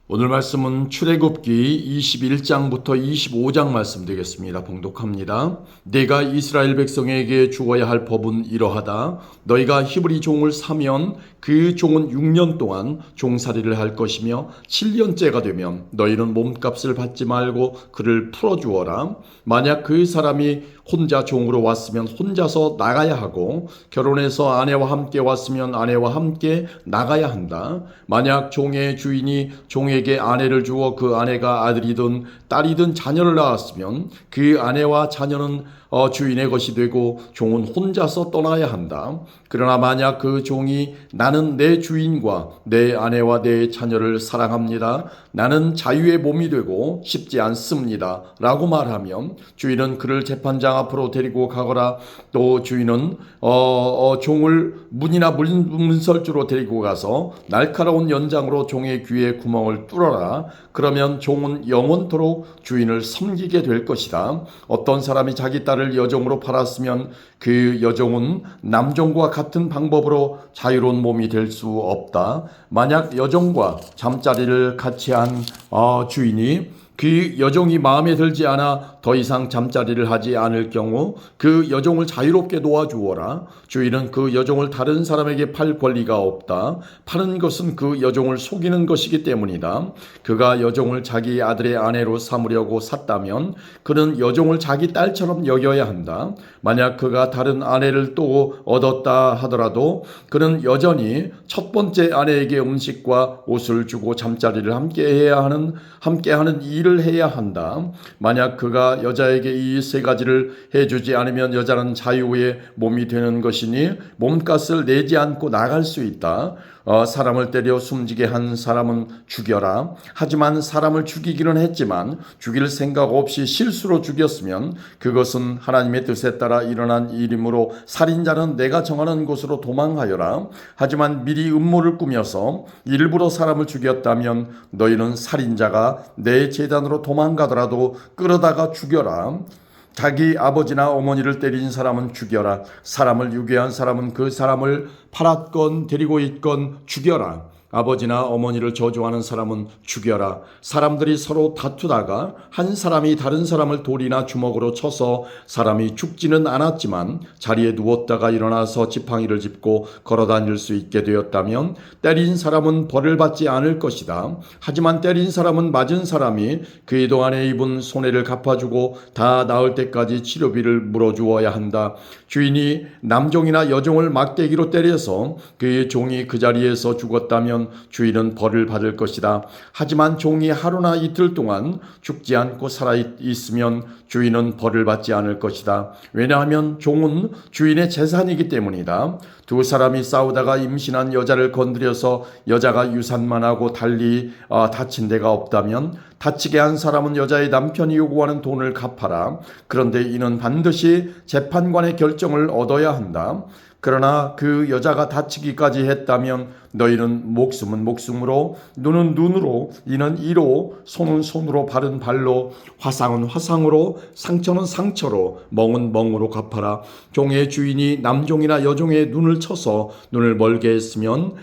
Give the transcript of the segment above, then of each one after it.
오늘 말씀은 출애굽기 21장부터 25장 말씀 되겠습니다. 봉독합니다. 내가 이스라엘 백성에게 주어야 할 법은 이러하다. 너희가 히브리 종을 사면 그 종은 6년 동안 종살이를 할 것이며 7년째가 되면 너희는 몸값을 받지 말고 그를 풀어주어라. 만약 그 사람이 혼자 종으로 왔으면 혼자서 나가야 하고 결혼해서 아내와 함께 왔으면 아내와 함께 나가야 한다. 만약 종의 주인이 종에게 아내를 주어 그 아내가 아들이든 딸이든 자녀를 낳았으면 그 아내와 자녀는 주인의 것이 되고 종은 혼자서 떠나야 한다. 그러나 만약 그 종이 나는 내 주인과 내 아내와 내 자녀를 사랑합니다. 나는 자유의 몸이 되고 싶지 않습니다. 라고 말하면 주인은 그를 재판장 앞으로 데리고 가거라. 또 주인은 종을 문이나 문설주로 데리고 가서 날카로운 연장으로 종의 귀에 구멍을 뚫어라. 그러면 종은 영원토록 주인을 섬기게 될 것이다. 어떤 사람이 자기 딸을 여종으로 팔았으면 그 여종은 남종과 같은 방법으로 자유로운 몸이 될 수 없다. 만약 여종과 잠자리를 같이 한 주인이 그 여종이 마음에 들지 않아 더 이상 잠자리를 하지 않을 경우 그 여종을 자유롭게 놓아주어라. 주인은 그 여종을 다른 사람에게 팔 권리가 없다. 파는 것은 그 여종을 속이는 것이기 때문이다. 그가 여종을 자기 아들의 아내로 삼으려고 샀다면 그는 여종을 자기 딸처럼 여겨야 한다. 만약 그가 다른 아내를 또 얻었다 하더라도 그는 여전히 첫 번째 아내에게 음식과 옷을 주고 잠자리를 함께하는 일을 해야 한다. 만약 그가 여자에게 이 세 가지를 해주지 않으면 여자는 자유의 몸이 되는 것이니 몸값을 내지 않고 나갈 수 있다. 사람을 때려 숨지게 한 사람은 죽여라. 하지만 사람을 죽이기는 했지만 죽일 생각 없이 실수로 죽였으면 그것은 하나님의 뜻에 따라 일어난 일이므로 살인자는 내가 정하는 곳으로 도망하여라. 하지만 미리 음모를 꾸며서 일부러 사람을 죽였다면 너희는 살인자가 내 제단으로 도망가더라도 끌어다가 죽여라. 자기 아버지나 어머니를 때린 사람은 죽여라. 사람을 유괴한 사람은 그 사람을 팔았건 데리고 있건 죽여라. 아버지나 어머니를 저주하는 사람은 죽여라. 사람들이 서로 다투다가 한 사람이 다른 사람을 돌이나 주먹으로 쳐서 사람이 죽지는 않았지만 자리에 누웠다가 일어나서 지팡이를 짚고 걸어다닐 수 있게 되었다면 때린 사람은 벌을 받지 않을 것이다. 하지만 때린 사람은 맞은 사람이 그 동안에 입은 손해를 갚아주고 다 나을 때까지 치료비를 물어주어야 한다. 주인이 남종이나 여종을 막대기로 때려서 그 종이 그 자리에서 죽었다면 주인은 벌을 받을 것이다. 하지만 종이 하루나 이틀 동안 죽지 않고 살아있으면 주인은 벌을 받지 않을 것이다. 왜냐하면 종은 주인의 재산이기 때문이다. 두 사람이 싸우다가 임신한 여자를 건드려서 여자가 유산만 하고 달리 다친 데가 없다면 다치게 한 사람은 여자의 남편이 요구하는 돈을 갚아라. 그런데 이는 반드시 재판관의 결정을 얻어야 한다. 그러나 그 여자가 다치기까지 했다면 너희는 목숨은 목숨으로, 눈은 눈으로, 이는 이로, 손은 손으로, 발은 발로, 화상은 화상으로, 상처는 상처로, 멍은 멍으로 갚아라. 종의 주인이 남종이나 여종의 눈을 쳐서 눈을 멀게 했으면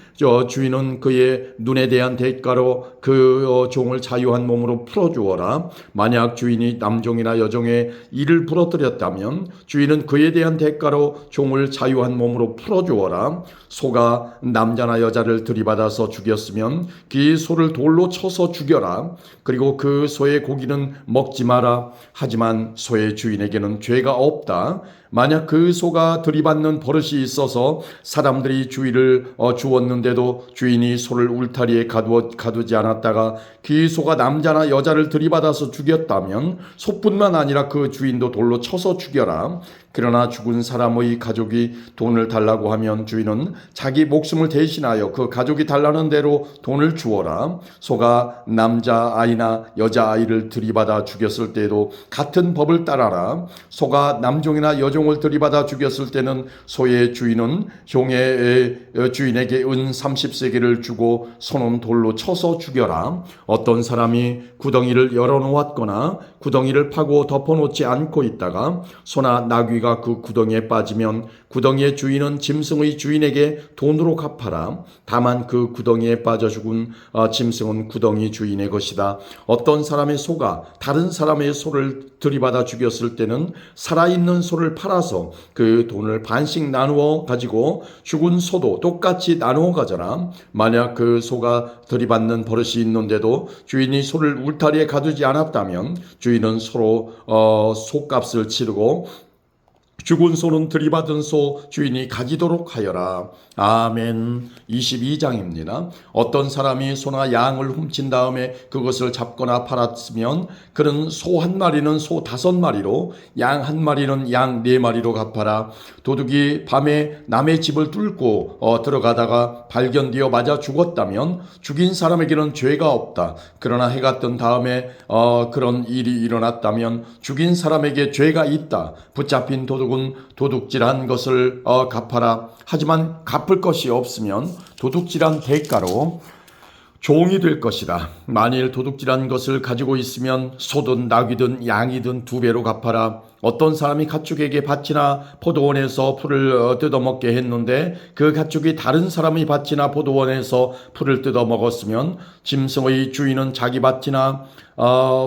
주인은 그의 눈에 대한 대가로 그 종을 자유한 몸으로 풀어주어라. 만약 주인이 남종이나 여종의 이를 부러뜨렸다면 주인은 그에 대한 대가로 종을 자유한 몸으로 풀어주어라. 소가 남자나 여자를 들이받아서 죽였으면 그 소를 돌로 쳐서 죽여라. 그리고 그 소의 고기는 먹지 마라. 하지만 소의 주인에게는 죄가 없다. 만약 그 소가 들이받는 버릇이 있어서 사람들이 주의를 주었는데도 주인이 소를 울타리에 가두지 않았다가 그 소가 남자나 여자를 들이받아서 죽였다면 소뿐만 아니라 그 주인도 돌로 쳐서 죽여라. 그러나 죽은 사람의 가족이 돈을 달라고 하면 주인은 자기 목숨을 대신하여 그 가족이 달라는 대로 돈을 주어라. 소가 남자 아이나 여자 아이를 들이받아 죽였을 때도 같은 법을 따라라. 소가 남종이나 여종을 들이받아 죽였을 때는 소의 주인은 종의 주인에게 은 30세겔을 주고 소는 돌로 쳐서 죽여라. 어떤 사람이 구덩이를 열어놓았거나 구덩이를 파고 덮어놓지 않고 있다가 소나 나귀가 나귀가 그 구덩이에 빠지면 구덩이의 주인은 짐승의 주인에게 돈으로 갚아라. 다만 그 구덩이에 빠져 죽은 짐승은 구덩이 주인의 것이다. 어떤 사람의 소가 다른 사람의 소를 들이받아 죽였을 때는 살아있는 소를 팔아서 그 돈을 반씩 나누어 가지고 죽은 소도 똑같이 나누어 가져라. 만약 그 소가 들이받는 버릇이 있는데도 주인이 소를 울타리에 가두지 않았다면 주인은 소로 소값을 치르고 죽은 소는 들이받은 소 주인이 가지도록 하여라. 아멘. 22장입니다. 어떤 사람이 소나 양을 훔친 다음에 그것을 잡거나 팔았으면 그는 소 한 마리는 소 5마리로 양 한 마리는 양 4마리로 갚아라. 도둑이 밤에 남의 집을 뚫고 들어가다가 발견되어 맞아 죽었다면 죽인 사람에게는 죄가 없다. 그러나 해가 뜬 다음에 그런 일이 일어났다면 죽인 사람에게 죄가 있다. 붙잡힌 도둑은 도둑질한 것을 갚아라. 하지만 갚을 것이 없으면 도둑질한 대가로 종이 될 것이다. 만일 도둑질한 것을 가지고 있으면 소든 나귀든 양이든 2배로 갚아라. 어떤 사람이 가축에게 밭이나 포도원에서 풀을 뜯어먹게 했는데 그 가축이 다른 사람의 밭이나 포도원에서 풀을 뜯어먹었으면 짐승의 주인은 자기 밭이나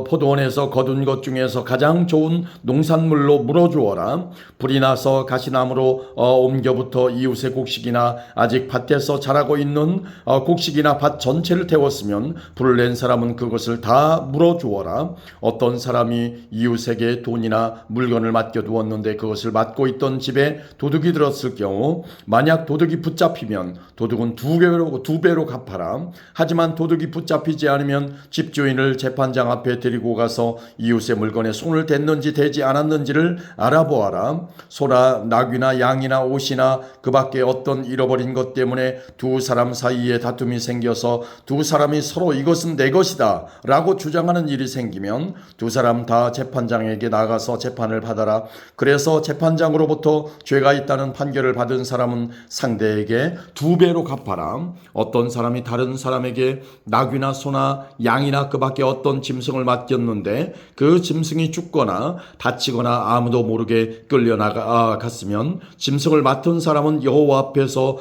포도원에서 거둔 것 중에서 가장 좋은 농산물로 물어주어라. 불이 나서 가시나무로 옮겨부터 이웃의 곡식이나 아직 밭에서 자라고 있는 곡식이나 밭 전체를 태웠으면 불을 낸 사람은 그것을 다 물어주어라. 어떤 사람이 이웃에게 돈이나 물건을 맡겨두었는데 그것을 맡고 있던 집에 도둑이 들었을 경우 만약 도둑이 붙잡히면 도둑은 2배로 갚아라. 하지만 도둑이 붙잡히지 않으면 집주인을 재판장 앞에 데리고 가서 이웃의 물건에 손을 댔는지 대지 않았는지를 알아보아라. 소나 나귀나 양이나 옷이나 그 밖에 어떤 잃어버린 것 때문에 2 사람 사이에 다툼이 생겨서 2 사람이 서로 이것은 내 것이다 라고 주장하는 일이 생기면 2 사람 다 재판장에게 나가서 재판을 받아라. 그래서 재판장으로부터 죄가 있다는 판결을 받은 사람은 상대에게 2배로 갚아라. 어떤 사람이 다른 사람에게 나귀나 소나 양이나 그 밖에 어떤 짐승을 맡겼는데 그 짐승이 죽거나 다치거나 아무도 모르게 끌려나갔으면 짐승을 맡은 사람은 여호와 앞에서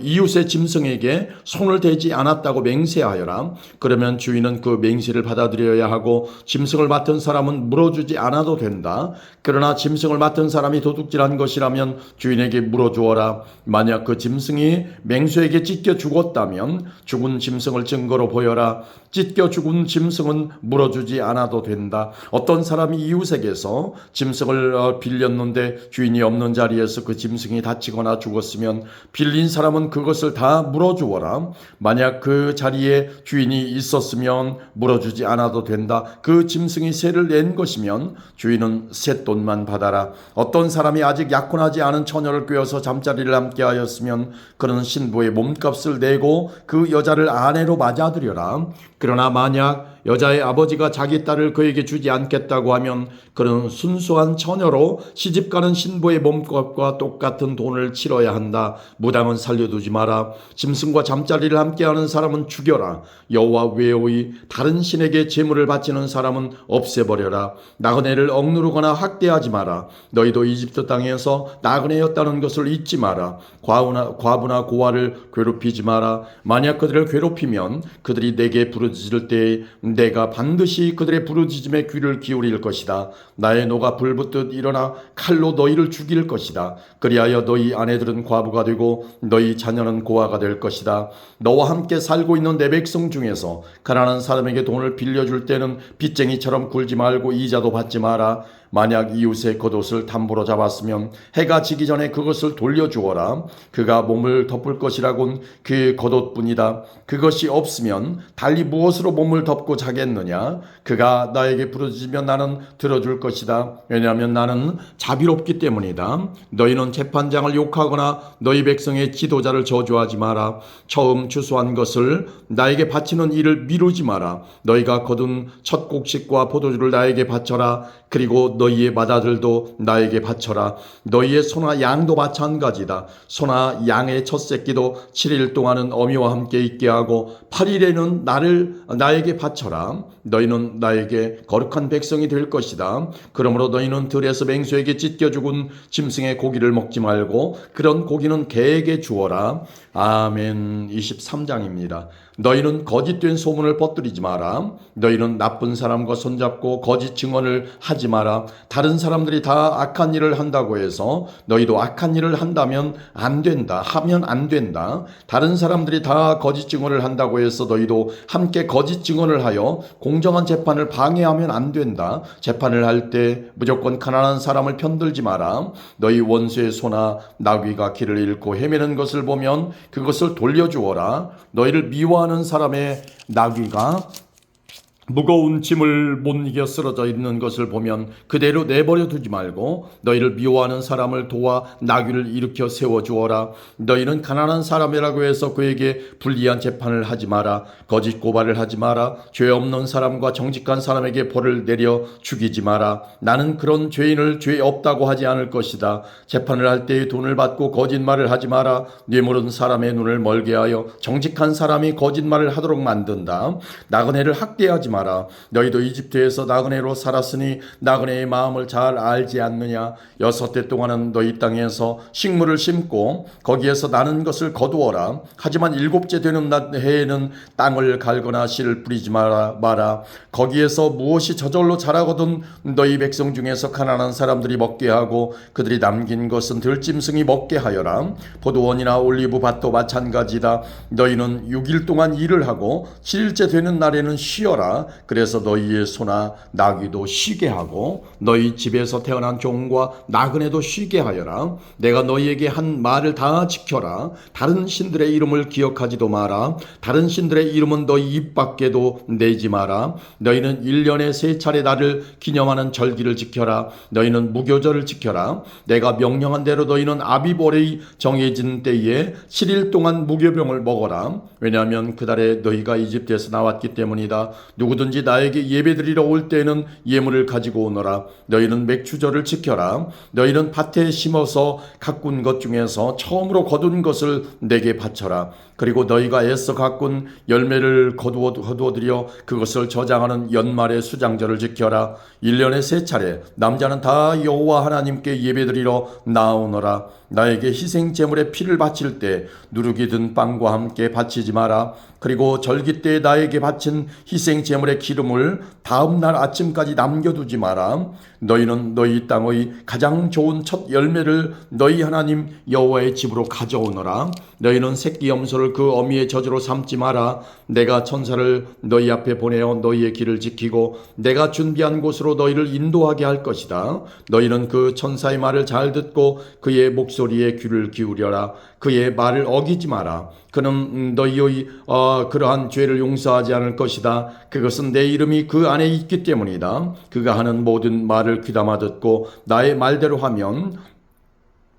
이웃의 짐승에게 손을 대지 않았다고 맹세하여라. 그러면 주인은 그 맹세를 받아들여야 하고 짐승을 맡은 사람은 물어주지 않아도 된다. 그러나 짐승을 맡은 사람이 도둑질한 것이라면 주인에게 물어주어라. 만약 그 짐승이 맹수에게 찢겨 죽었다면 죽은 짐승을 증거로 보여라. 찢겨 죽은 짐승은 물어주지 않아도 된다. 어떤 사람이 이웃에게서 짐승을 빌렸는데 주인이 없는 자리에서 그 짐승이 다치거나 죽었으면 빌린 사람은 그것을 다 물어주어라. 만약 그 자리에 주인이 있었으면 물어주지 않아도 된다. 그 짐승이 세를 낸 것이면 주인은 쇳돈만 받아라. 어떤 사람이 아직 약혼하지 않은 처녀를 꿰어서 잠자리를 함께 하였으면 그는 신부의 몸값을 내고 그 여자를 아내로 맞아들여라. 그러나 만약 여자의 아버지가 자기 딸을 그에게 주지 않겠다고 하면 그는 순수한 처녀로 시집가는 신부의 몸값과 똑같은 돈을 치러야 한다. 무당은 살려두지 마라. 짐승과 잠자리를 함께하는 사람은 죽여라. 여호와 외의 다른 신에게 제물을 바치는 사람은 없애버려라. 나그네를 억누르거나 학대하지 마라. 너희도 이집트 땅에서 나그네였다는 것을 잊지 마라. 과부나 고아를 괴롭히지 마라. 만약 그들을 괴롭히면 그들이 내게 부르짖을 때에 내가 반드시 그들의 부르짖음에 귀를 기울일 것이다. 나의 노가 불붙듯 일어나 칼로 너희를 죽일 것이다. 그리하여 너희 아내들은 과부가 되고 너희 자녀는 고아가 될 것이다. 너와 함께 살고 있는 내 백성 중에서 가난한 사람에게 돈을 빌려줄 때는 빚쟁이처럼 굴지 말고 이자도 받지 마라. 만약 이웃의 겉옷을 담보로 잡았으면 해가 지기 전에 그것을 돌려주어라. 그가 몸을 덮을 것이라곤 그 겉옷뿐이다. 그것이 없으면 달리 무엇으로 몸을 덮고 자겠느냐. 그가 나에게 부르짖으면 나는 들어줄 것이다. 왜냐하면 나는 자비롭기 때문이다. 너희는 재판장을 욕하거나 너희 백성의 지도자를 저주하지 마라. 처음 추수한 것을 나에게 바치는 일을 미루지 마라. 너희가 거둔 첫 곡식과 포도주를 나에게 바쳐라. 그리고 너희의 맏아들도 나에게 바쳐라. 너희의 소나 양도 마찬가지다. 소나 양의 첫 새끼도 7일 동안은 어미와 함께 있게 하고 8일에는 나에게 바쳐라. 너희는 나에게 거룩한 백성이 될 것이다. 그러므로 너희는 들에서 맹수에게 찢겨 죽은 짐승의 고기를 먹지 말고 그런 고기는 개에게 주어라. 아멘. 23장입니다. 너희는 거짓된 소문을 퍼뜨리지 마라. 너희는 나쁜 사람과 손잡고 거짓 증언을 하지 마라. 다른 사람들이 다 악한 일을 한다고 해서 너희도 악한 일을 한다면 안 된다. 하면 안 된다. 다른 사람들이 다 거짓 증언을 한다고 해서 너희도 함께 거짓 증언을 하여 공정한 재판을 방해하면 안 된다. 재판을 할 때 무조건 가난한 사람을 편들지 마라. 너희 원수의 소나 나귀가 길을 잃고 헤매는 것을 보면 그것을 돌려주어라. 너희를 미워하는 사람의 나귀가 무거운 짐을 못 이겨 쓰러져 있는 것을 보면 그대로 내버려 두지 말고 너희를 미워하는 사람을 도와 나귀를 일으켜 세워주어라. 너희는 가난한 사람이라고 해서 그에게 불리한 재판을 하지 마라. 거짓 고발을 하지 마라. 죄 없는 사람과 정직한 사람에게 벌을 내려 죽이지 마라. 나는 그런 죄인을 죄 없다고 하지 않을 것이다. 재판을 할 때에 돈을 받고 거짓말을 하지 마라. 뇌물은 사람의 눈을 멀게 하여 정직한 사람이 거짓말을 하도록 만든다. 나그네를 학대하지 마라. 너희도 이집트에서 나그네로 살았으니 나그네의 마음을 잘 알지 않느냐. 6해 동안은 너희 땅에서 식물을 심고 거기에서 나는 것을 거두어라. 하지만 7째 되는 해에는 땅을 갈거나 씨를 뿌리지 마라. 거기에서 무엇이 저절로 자라거든 너희 백성 중에서 가난한 사람들이 먹게 하고 그들이 남긴 것은 들짐승이 먹게 하여라. 포도원이나 올리브 밭도 마찬가지다. 너희는 6일 동안 일을 하고 7일째 되는 날에는 쉬어라. 그래서 너희의 소나 나귀도 쉬게 하고 너희 집에서 태어난 종과 나그네도 쉬게 하여라. 내가 너희에게 한 말을 다 지켜라. 다른 신들의 이름을 기억하지도 마라. 다른 신들의 이름은 너희 입 밖에도 내지 마라. 너희는 1년에 3차례 나를 기념하는 절기를 지켜라. 너희는 무교절을 지켜라. 내가 명령한 대로 너희는 아비벌이 정해진 때에 7일 동안 무교병을 먹어라. 왜냐하면 그달에 너희가 이집트에서 나왔기 때문이다. 누구든지 나에게 예배드리러 올 때에는 예물을 가지고 오너라. 너희는 맥주절을 지켜라. 너희는 밭에 심어서 가꾼 것 중에서 처음으로 거둔 것을 내게 바쳐라. 그리고 너희가 애써 가꾼 열매를 거두어들여 그것을 저장하는 연말의 수장절을 지켜라. 1년에 3차례 남자는 다 여호와 하나님께 예배드리러 나오너라. 나에게 희생 제물의 피를 바칠 때 누룩이 든 빵과 함께 바치지 마라. 그리고 절기 때 나에게 바친 희생 제물의 기름을 다음 날 아침까지 남겨두지 마라. 너희는 너희 땅의 가장 좋은 첫 열매를 너희 하나님 여호와의 집으로 가져오너라. 너희는 새끼 염소를 그 어미의 저주로 삼지 마라. 내가 천사를 너희 앞에 보내어 너희의 길을 지키고 내가 준비한 곳으로 너희를 인도하게 할 것이다. 너희는 그 천사의 말을 잘 듣고 그의 목소리에 귀를 기울여라. 그의 말을 어기지 마라. 그는 너희의 그러한 죄를 용서하지 않을 것이다. 그것은 내 이름이 그 안에 있기 때문이다. 그가 하는 모든 말을 귀담아 듣고 나의 말대로 하면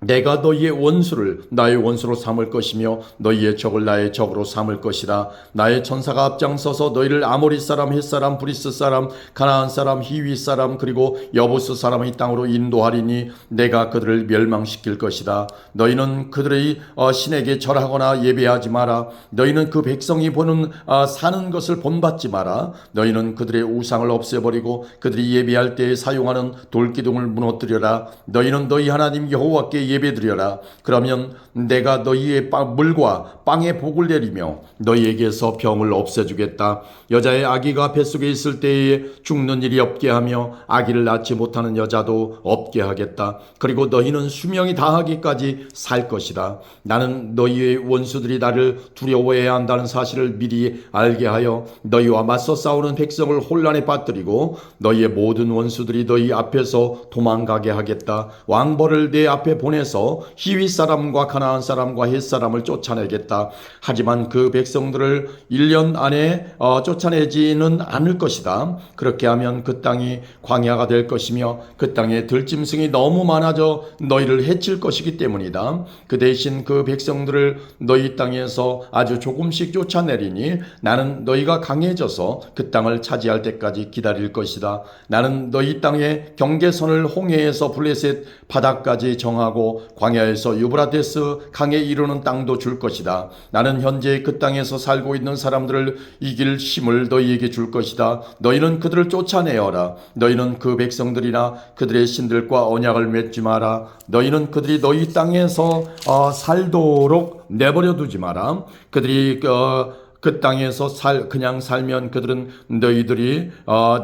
내가 너희의 원수를 나의 원수로 삼을 것이며 너희의 적을 나의 적으로 삼을 것이다. 나의 천사가 앞장서서 너희를 아모리 사람, 헷 사람, 브리스 사람, 가나안 사람, 히위 사람 그리고 여부스 사람의 땅으로 인도하리니 내가 그들을 멸망시킬 것이다. 너희는 그들의 신에게 절하거나 예배하지 마라. 너희는 그 백성이 보는 사는 것을 본받지 마라. 너희는 그들의 우상을 없애버리고 그들이 예배할 때에 사용하는 돌기둥을 무너뜨려라. 너희는 너희 하나님 여호와께 예배드려라. 그러면 내가 너희의 물과 빵의 복을 내리며 너희에게서 병을 없애주겠다. 여자의 아기가 뱃속에 있을 때에 죽는 일이 없게 하며 아기를 낳지 못하는 여자도 없게 하겠다. 그리고 너희는 수명이 다하기까지 살 것이다. 나는 너희의 원수들이 나를 두려워해야 한다는 사실을 미리 알게 하여 너희와 맞서 싸우는 백성을 혼란에 빠뜨리고 너희의 모든 원수들이 너희 앞에서 도망가게 하겠다. 왕벌을 내 앞에 보내 땅에서 히위 사람과 가나안 사람과 헷 사람을 쫓아내겠다. 하지만 그 백성들을 1년 안에 쫓아내지는 않을 것이다. 그렇게 하면 그 땅이 광야가 될 것이며 그 땅에 들짐승이 너무 많아져 너희를 해칠 것이기 때문이다. 그 대신 그 백성들을 너희 땅에서 아주 조금씩 쫓아내리니 나는 너희가 강해져서 그 땅을 차지할 때까지 기다릴 것이다. 나는 너희 땅의 경계선을 홍해에서 블레셋 바다까지 정하고 광야에서 유브라데스 강에 이르는 땅도 줄 것이다. 나는 현재 그 땅에서 살고 있는 사람들을 이길 힘을 너희에게 줄 것이다. 너희는 그들을 쫓아내어라. 너희는 그 백성들이나 그들의 신들과 언약을 맺지 마라. 너희는 그들이 너희 땅에서 살도록 내버려 두지 마라. 그들이 그 땅에서 그냥 살면 그들은 너희들이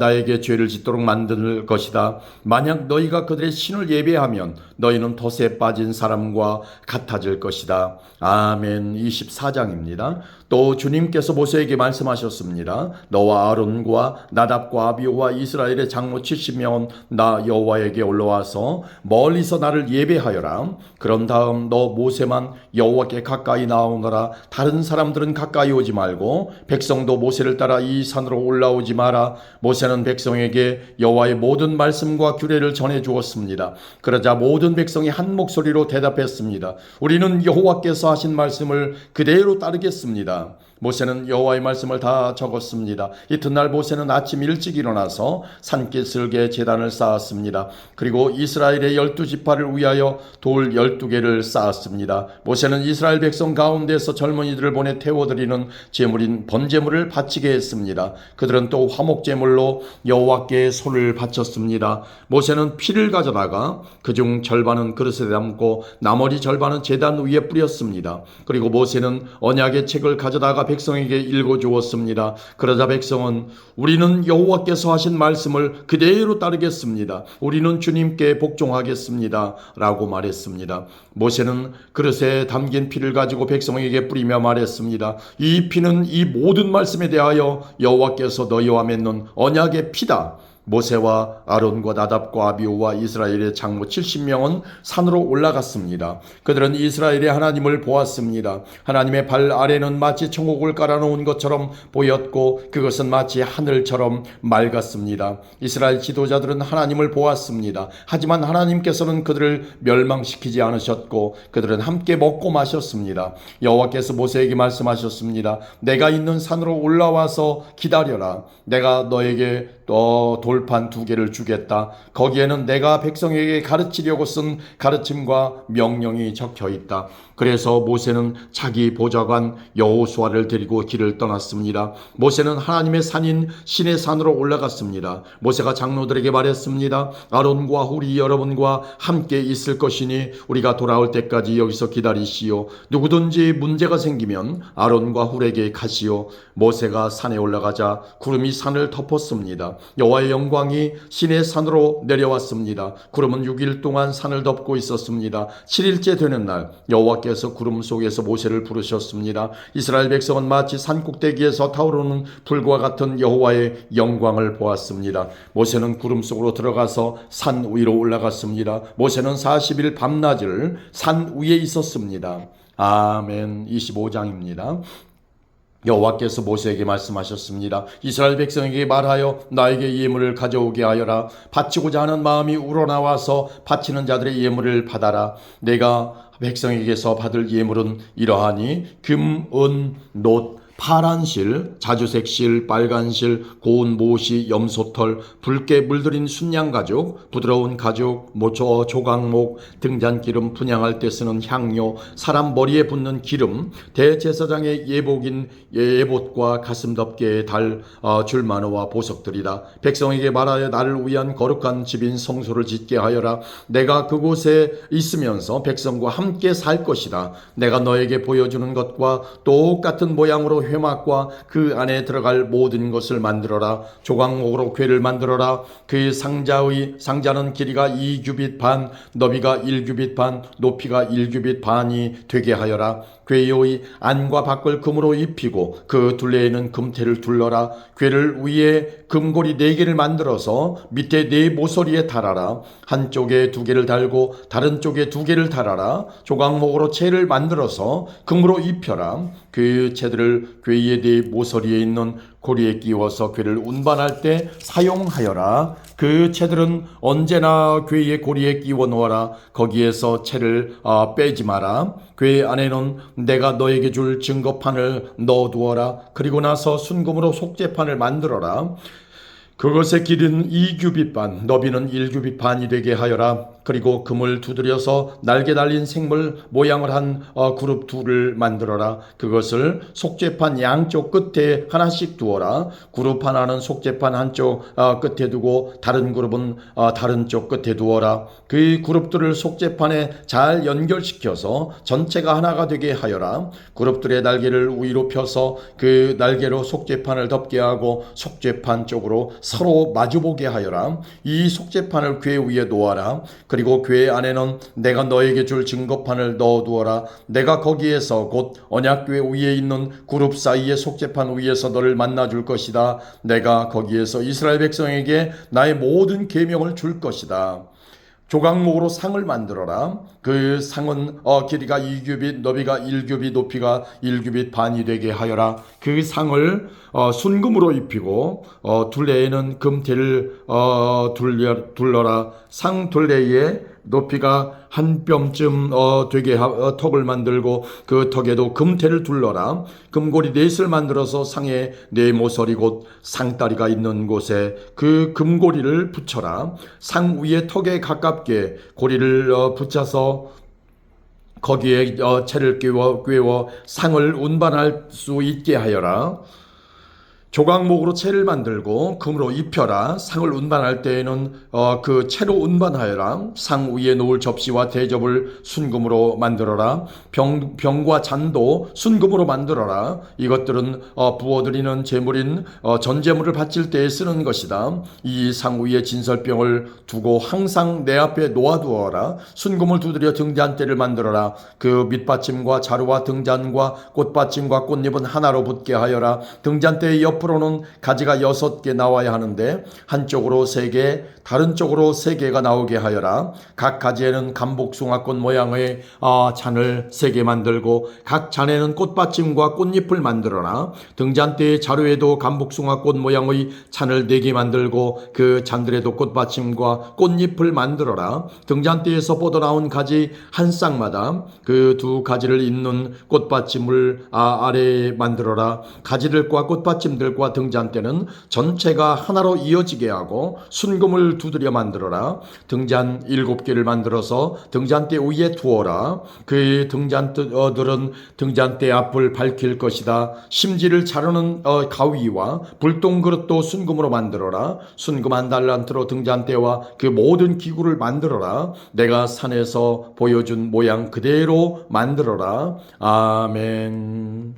나에게 죄를 짓도록 만들 것이다. 만약 너희가 그들의 신을 예배하면 너희는 덫에 빠진 사람과 같아질 것이다. 아멘. 24장입니다. 또 주님께서 모세에게 말씀하셨습니다. 너와 아론과 나답과 아비후와 이스라엘의 장로 70명은 나 여호와에게 올라와서 멀리서 나를 예배하여라. 그런 다음 너 모세만 여호와께 가까이 나오너라. 다른 사람들은 가까이 오지 말고 백성도 모세를 따라 이 산으로 올라오지 마라. 모세는 백성에게 여호와의 모든 말씀과 규례를 전해 주었습니다. 그러자 모든 백성이 한 목소리로 대답했습니다. 우리는 여호와께서 하신 말씀을 그대로 따르겠습니다. 모세는 여호와의 말씀을 다 적었습니다. 이튿날 모세는 아침 일찍 일어나서 산기슭에 제단을 쌓았습니다. 그리고 이스라엘의 12지파를 위하여 돌 12개를 쌓았습니다. 모세는 이스라엘 백성 가운데서 젊은이들을 보내 태워드리는 제물인 번제물을 바치게 했습니다. 그들은 또 화목제물로 여호와께 손을 바쳤습니다. 모세는 피를 가져다가 그중 절반은 그릇에 담고 나머지 절반은 제단 위에 뿌렸습니다. 그리고 모세는 언약의 책을 가져다가 백성에게 읽어주었습니다. 그러자 백성은 우리는 여호와께서 하신 말씀을 그대로 따르겠습니다. 우리는 주님께 복종하겠습니다. 라고 말했습니다. 모세는 그릇에 담긴 피를 가지고 백성에게 뿌리며 말했습니다. 이 피는 이 모든 말씀에 대하여 여호와께서 너희와 맺는 언약의 피다. 모세와 아론과 나답과 아비후와 이스라엘의 장로 70명은 산으로 올라갔습니다. 그들은 이스라엘의 하나님을 보았습니다. 하나님의 발 아래는 마치 천국을 깔아놓은 것처럼 보였고 그것은 마치 하늘처럼 맑았습니다. 이스라엘 지도자들은 하나님을 보았습니다. 하지만 하나님께서는 그들을 멸망시키지 않으셨고 그들은 함께 먹고 마셨습니다. 여호와께서 모세에게 말씀하셨습니다. 내가 있는 산으로 올라와서 기다려라. 내가 너에게 돌판 2개를 주겠다. 거기에는 내가 백성에게 가르치려고 쓴 가르침과 명령이 적혀 있다. 그래서 모세는 자기 보좌관 여호수아를 데리고 길을 떠났습니다. 모세는 하나님의 산인 시내 산으로 올라갔습니다. 모세가 장로들에게 말했습니다. 아론과 훌이 여러분과 함께 있을 것이니 우리가 돌아올 때까지 여기서 기다리시오. 누구든지 문제가 생기면 아론과 훌에게 가시오. 모세가 산에 올라가자 구름이 산을 덮었습니다. 여호와의 영광이 시내 산으로 내려왔습니다. 구름은 6일 동안 산을 덮고 있었습니다. 7일째 되는 날 여호와께서 구름 속에서 모세를 부르셨습니다. 이스라엘 백성은 마치 산 꼭대기에서 타오르는 불과 같은 여호와의 영광을 보았습니다. 모세는 구름 속으로 들어가서 산 위로 올라갔습니다. 모세는 40일 밤낮을 산 위에 있었습니다. 아멘. 25장입니다. 여호와께서 모세에게 말씀하셨습니다. 이스라엘 백성에게 말하여 나에게 예물을 가져오게 하여라. 바치고자 하는 마음이 우러나와서 바치는 자들의 예물을 받아라. 내가 백성에게서 받을 예물은 이러하니 금, 은, 놋, 파란 실, 자주색 실, 빨간 실, 고운 모시, 염소털, 붉게 물들인 순양 가죽, 부드러운 가죽, 모초, 조각목, 등잔기름, 분향할 때 쓰는 향료, 사람 머리에 붓는 기름, 대제사장의 예복인 예봇과 가슴 덮개에 달 줄마노와 보석들이다. 백성에게 말하여 나를 위한 거룩한 집인 성소를 짓게 하여라. 내가 그곳에 있으면서 백성과 함께 살 것이다. 내가 너에게 보여주는 것과 똑같은 모양으로 회막과 그 안에 들어갈 모든 것을 만들어라. 조각목으로 궤를 만들어라. 그 상자는 길이가 2규빗 반, 너비가 1규빗 반, 높이가 1규빗 반이 되게 하여라. 궤의 안과 밖을 금으로 입히고 그 둘레에는 금테를 둘러라. 궤를 위에 금고리 4개를 만들어서 밑에 4 모서리에 달아라. 한쪽에 2개를 달고 다른 쪽에 2개를 달아라. 조각목으로 채를 만들어서 금으로 입혀라. 그 채들을 궤의 4 모서리에 있는 고리에 끼워서 궤를 운반할 때 사용하여라. 그 채들은 언제나 궤의 고리에 끼워 놓아라. 거기에서 채를 빼지 마라. 궤 안에는 내가 너에게 줄 증거판을 넣어두어라. 그리고 나서 순금으로 속죄판을 만들어라. 그것의 길이는 2규빗반, 너비는 1규빗반이 되게 하여라. 그리고 금을 두드려서 날개 달린 생물 모양을 한 그룹 둘을 만들어라. 그것을 속죄판 양쪽 끝에 하나씩 두어라. 그룹 하나는 속죄판 한쪽 끝에 두고 다른 그룹은 다른 쪽 끝에 두어라. 그 그룹들을 속죄판에 잘 연결시켜서 전체가 하나가 되게 하여라. 그룹들의 날개를 위로 펴서 그 날개로 속죄판을 덮게 하고 속죄판 쪽으로 서로 마주보게 하여라. 이 속죄판을 궤 위에 놓아라. 그리고 궤 안에는 내가 너에게 줄 증거판을 넣어두어라. 내가 거기에서 곧 언약궤 위에 있는 그룹 사이의 속죄판 위에서 너를 만나줄 것이다. 내가 거기에서 이스라엘 백성에게 나의 모든 계명을 줄 것이다. 조각목으로 상을 만들어라. 그 상은 길이가 2규빗, 너비가 1규빗, 높이가 1규빗 반이 되게 하여라. 그 상을 순금으로 입히고 둘레에는 금테를 둘러라. 상 둘레에 높이가 한 뼘쯤 되게 턱을 만들고 그 턱에도 금테를 둘러라. 금고리 4을 만들어서 상에 4 모서리 곧 상다리가 있는 곳에 그 금고리를 붙여라. 상 위에 턱에 가깝게 고리를 붙여서 거기에 채를 꿰워 상을 운반할 수 있게 하여라. 조각목으로 채를 만들고 금으로 입혀라. 상을 운반할 때에는 그 채로 운반하여라. 상 위에 놓을 접시와 대접을 순금으로 만들어라. 병과 잔도 순금으로 만들어라. 이것들은 부어드리는 제물인 전제물을 바칠 때에 쓰는 것이다. 이 상 위에 진설병을 두고 항상 내 앞에 놓아두어라. 순금을 두드려 등잔대를 만들어라. 그 밑받침과 자루와 등잔과 꽃받침과 꽃잎은 하나로 붙게 하여라. 등잔대의 옆으로는 가지가 6개 나와야 하는데 한쪽으로 3개, 다른 쪽으로 3개가 나오게 하여라. 각 가지에는 감복숭아꽃 모양의 잔을 3개 만들고 각 잔에는 꽃받침과 꽃잎을 만들어라. 등잔대의 자루에도 감복숭아꽃 모양의 잔을 4개 만들고 그 잔들에도 꽃받침과 꽃잎을 만들어라. 등잔대에서 뻗어나온 가지 한 쌍마다 그 2 가지를 잇는 꽃받침을 아래에 만들어라. 가지들과 꽃받침들과 등잔대는 전체가 하나로 이어지게 하고 순금을 두드려 만들어라. 등잔 7개를 만들어서 등잔대 위에 두어라. 그 등잔들은 등잔대 앞을 밝힐 것이다. 심지를 자르는 가위와 불똥그릇도 순금으로 만들어라. 순금 한 달란트로 등잔대와 그 모든 기구를 만들어라. 내가 산에서 보여준 모양 그대로 만들어라. 아멘.